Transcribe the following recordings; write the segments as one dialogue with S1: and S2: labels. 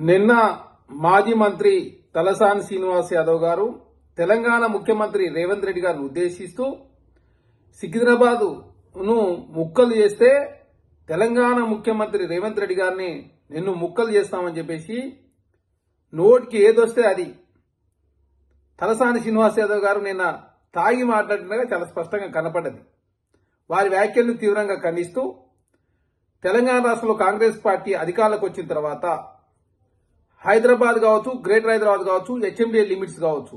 S1: నిన్న మాజీ మంత్రి తలసాని శ్రీనివాస్ యాదవ్ గారు తెలంగాణ ముఖ్యమంత్రి రేవంత్ రెడ్డి గారిని ఉద్దేశిస్తూ సికింద్రాబాద్ ను ముక్కలు చేస్తే తెలంగాణ ముఖ్యమంత్రి రేవంత్ రెడ్డి గారిని నిన్ను ముక్కలు చేస్తామని చెప్పేసి నోటికి ఏదొస్తే అది తలసాని శ్రీనివాస్ యాదవ్ గారు నిన్న తాగి మాట్లాడినగా చాలా స్పష్టంగా కనపడ్డది. వారి వ్యాఖ్యలను తీవ్రంగా ఖండిస్తూ తెలంగాణ రాష్ట్రంలో కాంగ్రెస్ పార్టీ అధికారంలోకి వచ్చిన తర్వాత హైదరాబాద్ కావచ్చు, గ్రేటర్ హైదరాబాద్ కావచ్చు, హెచ్ఎండిఏ లిమిట్స్ కావచ్చు,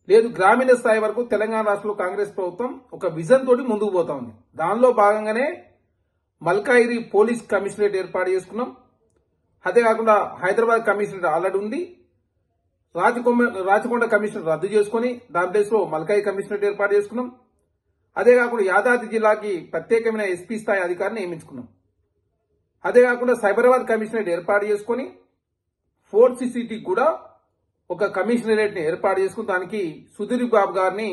S1: లేదు గ్రామీణ స్థాయి వరకు తెలంగాణ రాష్ట్రంలో కాంగ్రెస్ ప్రభుత్వం ఒక విజన్ తోటి ముందుకు పోతా ఉంది. దానిలో భాగంగానే మల్కాయిరి పోలీస్ కమిషనరేట్ ఏర్పాటు చేసుకున్నాం. అదే కాకుండా హైదరాబాద్ కమిషనరేట్ ఆల్రెడీ ఉంది. రాచకొండ కమిషనర్ రద్దు చేసుకుని దాని ప్లేస్ లో మల్కాయి కమిషనరేట్ ఏర్పాటు చేసుకున్నాం. అదే కాకుండా యాదాద్రి జిల్లాకి ప్రత్యేకమైన ఎస్పీ స్థాయి అధికారిని నియమించుకున్నాం. అదే కాకుండా సైబరాబాద్ కమిషనరేట్ ఏర్పాటు చేసుకుని ఫోర్త్ సిటీకి కూడా ఒక కమిషనరేట్ ని ఏర్పాటు చేసుకుని దానికి సుధీర్ బాబు గారిని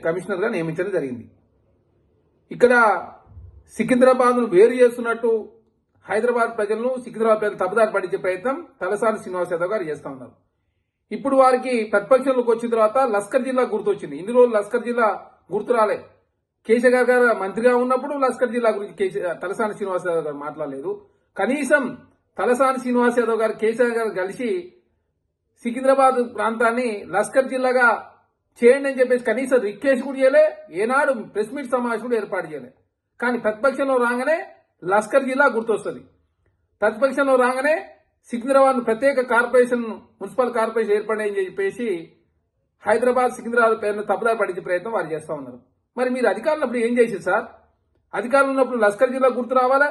S1: కమిషనర్ గా నియమించడం జరిగింది. ఇక్కడ సికింద్రాబాద్ ను వేరు చేస్తున్నట్టు హైదరాబాద్ ప్రజలను సికింద్రాబాద్ ప్రజలు తప్పుదారి పట్టించే ప్రయత్నం తలసాని శ్రీనివాస్ యాదవ్ గారు చేస్తా ఉన్నారు. ఇప్పుడు వారికి ప్రతిపక్షంలోకి వచ్చిన తర్వాత లస్కర్ జిల్లా గుర్తొచ్చింది. ఇన్ని రోజులు లస్కర్ జిల్లా గుర్తు రాలే. కేసీఆర్ గారు మంత్రిగా ఉన్నప్పుడు లస్కర్ జిల్లా గురించి తలసాని శ్రీనివాస్ యాదవ్ గారు మాట్లాడలేదు. కనీసం తలసాని శ్రీనివాస్ యాదవ్ గారు కేసీఆర్ గారు కలిసి సికింద్రాబాద్ ప్రాంతాన్ని లస్కర్ జిల్లాగా చేయండి అని చెప్పేసి కనీసం రిక్వెస్ట్ కూడా చేయలే. ఏనాడు ప్రెస్ మీట్ సమావేశం కూడా ఏర్పాటు చేయలే. కానీ ప్రతిపక్షంలో రాగానే లస్కర్ జిల్లా గుర్తొస్తుంది. ప్రతిపక్షంలో రాగానే సికింద్రాబాద్ ప్రత్యేక కార్పొరేషన్, మున్సిపల్ కార్పొరేషన్ ఏర్పడని చెప్పేసి హైదరాబాద్ సికింద్రాబాద్ పేరును తప్పుదారి పట్టించే ప్రయత్నం వారు చేస్తా ఉన్నారు. మరి మీరు అధికారులు ఉన్నప్పుడు ఏం చేశారు సార్? అధికారులు ఉన్నప్పుడు లస్కర్ జిల్లా గుర్తు రావాలా?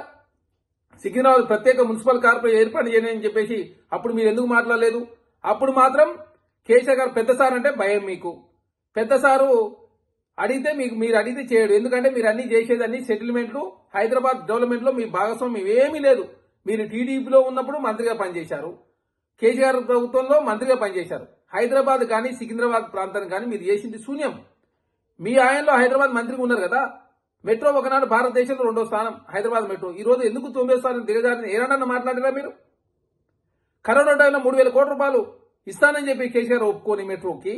S1: సికింద్రాబాద్ ప్రత్యేక మున్సిపల్ కార్పొరేషన్ ఏర్పాటు చేయండి అని చెప్పేసి అప్పుడు మీరు ఎందుకు మాట్లాడలేదు? అప్పుడు మాత్రం కేసీఆర్ గారు పెద్ద సార్ అంటే భయం. మీకు పెద్ద సారు అడిగితే మీరు అడిగితే చేయడు. ఎందుకంటే మీరు అన్ని చేసేది అన్ని సెటిల్మెంట్లు, హైదరాబాద్ డెవలప్మెంట్ లో మీ భాగస్వామ్యం ఏమీ లేదు. మీరు టీడీపీలో ఉన్నప్పుడు మంత్రిగా పనిచేశారు, కేసీఆర్ ప్రభుత్వంలో మంత్రిగా పనిచేశారు. హైదరాబాద్ కానీ సికింద్రాబాద్ ప్రాంతాన్ని కానీ మీరు చేసింది శూన్యం. మీ ఆయనలో హైదరాబాద్ మంత్రిగా ఉన్నారు కదా. మెట్రో ఒకనాడు భారతదేశంలో 2వ స్థానం హైదరాబాద్ మెట్రో. ఈ రోజు ఎందుకు 9వ స్థానం దిగజారిని ఏనాడన్నా మాట్లాడారా మీరు? కరోనా టైంలో 3,000 కోట్ల రూపాయలు ఇస్తానని చెప్పి కేసీఆర్ ఒప్పుకొని మెట్రోకి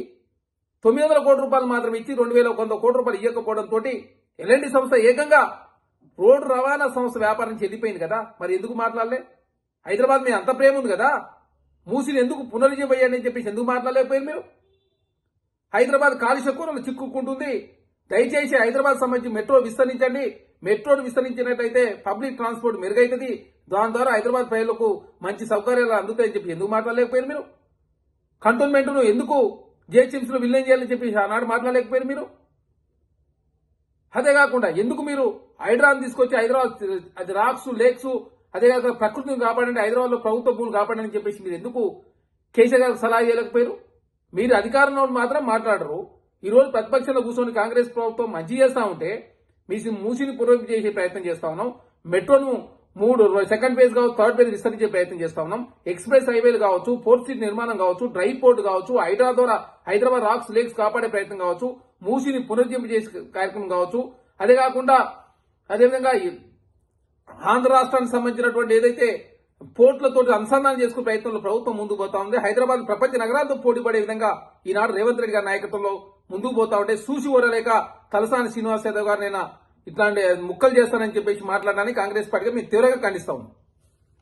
S1: 900 కోట్ల రూపాయలు మాత్రం ఇచ్చి 2,100 కోట్ల రూపాయలు ఇవ్వకపోవడంతో ఎల్ఎన్టీ సంస్థ ఏకంగా రోడ్డు రవాణా సంస్థ వ్యాపారం నుంచి వెళ్ళిపోయింది కదా. మరి ఎందుకు మాట్లాడలే? హైదరాబాద్ మీద అంత ప్రేమ ఉంది కదా, మూసిని ఎందుకు పునరుజ్జీవం చేయండి అని చెప్పేసి ఎందుకు మాట్లాడలేకపోయారు మీరు? హైదరాబాద్ కాలుష్య కూరలు చిక్కుకుంటుంది. దయచేసి హైదరాబాద్ సంబంధించి మెట్రో విస్తరించండి. మెట్రోను విస్తరించినట్లయితే పబ్లిక్ ట్రాన్స్పోర్ట్ మెరుగైతుంది. దాని ద్వారా హైదరాబాద్ ప్రజలకు మంచి సౌకర్యాలు అందుతాయని చెప్పి ఎందుకు మాట్లాడలేకపోయారు మీరు? కంటోన్మెంట్ ను ఎందుకు జిహెచ్ఎంసీలో విలీనం చేయాలని చెప్పి ఆనాడు మాట్లాడలేకపోయారు మీరు? అదే కాకుండా ఎందుకు మీరు హైదరాబాద్ తీసుకొచ్చి హైదరాబాద్ అది రాక్స్, లేక్స్, అదే కాక ప్రకృతిని కాపాడండి, హైదరాబాద్ లో ప్రభుత్వ భూములు కాపాడని చెప్పేసి మీరు ఎందుకు కేసీఆర్ గారికి సలహా చేయలేకపోయారు? మీరు అధికారంలో మాత్రం మాట్లాడరు. ఈ రోజు ప్రతిపక్షంలో కూర్చొని కాంగ్రెస్ ప్రభుత్వం మంచి చేస్తా ఉంటే మూసిని పురోగతి చేసే ప్రయత్నం చేస్తా ఉన్నాం. మెట్రోను 3 సెకండ్ ఫేజ్ కావచ్చు, థర్డ్ ఫేజ్ విస్తరించే ప్రయత్నం చేస్తా ఉన్నాం. ఎక్స్ప్రెస్ హైవేలు కావచ్చు, పోర్ట్ సిటీ నిర్మాణం కావచ్చు, డ్రై పోర్ట్ కావచ్చు, హైదరాబాద్ రాక్స్, లేక్స్ కాపాడే ప్రయత్నం కావచ్చు, మూసిని పునరుజ్జీవం చేసే కార్యక్రమం కావచ్చు. అదే కాకుండా అదేవిధంగా ఆంధ్ర రాష్ట్రానికి సంబంధించినటువంటి ఏదైతే పోర్టులతో అనుసంధానం చేసుకునే ప్రయత్నంలో ప్రభుత్వం ముందుకు పోతా ఉంది. హైదరాబాద్ ప్రపంచ నగరాలతో పోటీపడే విధంగా ఈనాడు రేవంత్ రెడ్డి గారి నాయకత్వంలో ముందుకు పోతా ఉంటే చూసి ఓరలేక తలసాని శ్రీనివాస్ యాదవ్ గారు నేను ఇట్లాంటి ముక్కలు చేస్తానని చెప్పేసి మాట్లాడడానికి కాంగ్రెస్ పార్టీగా మేము తీవ్రంగా ఖండిస్తా ఉన్నాం.